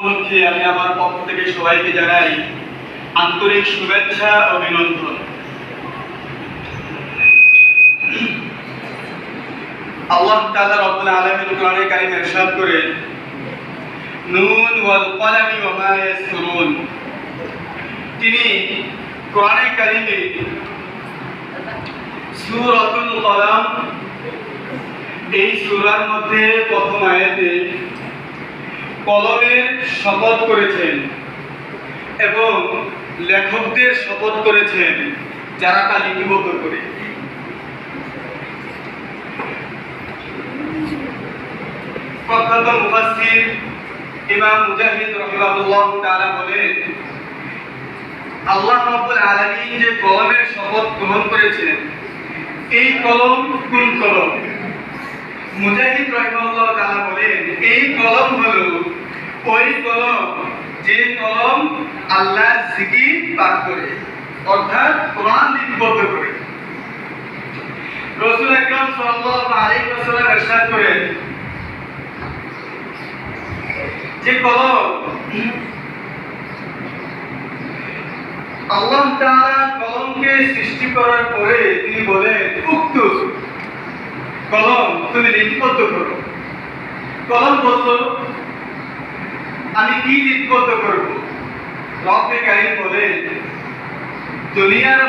মধ্যে আমি আমার পক্ষ থেকে সবাইকে জানাই আন্তরিক শুভেচ্ছা ও অভিনন্দন। আল্লাহ তাআলা রব্বুল আলামিন কোরআনে কারীমে ইরশাদ করেন, নুন ওয়াল কলামি ওয়া মা ইয়াসতুরুন। তিনি কোরআনে কারীমে সূরাতুল কলাম এই সূরার মধ্যে প্রথম আয়াতে কলমের শপথ করেছেন এবং লেখকদের শপথ করেছেন যারা তা লিপিবদ্ধ করে। প্রখ্যাত মুফাসসির ইমাম মুজাহিদ রাহিমাহুল্লাহ তাআলা বলেন, আল্লাহ রাব্বুল আলামিন যে কলমের শপথ গ্রহণ করেছেন, এই কলম কোন কলম? মুজাহিদ রাহিমাহুল্লাহ তাআলা বলেন, এই কলম হলো ওই কলম যে কলম আল্লাহর জিকির পাঠ করে, অর্থাৎ কোরআন লিপিবদ্ধ করে। রাসূল আকরাম সাল্লাল্লাহু আলাইহি ওয়াসাল্লাম ইরশাদ করেন যে কলম আল্লাহ তাআলা কলমকে সৃষ্টি করার পরে তিনি বলেন, উক্তুব, কলম তুমি লিপিবদ্ধ করো। কলম বলল, আমি কি লিপিবদ্ধ করব? রব্বে কারীম বলেন, দুনিয়ার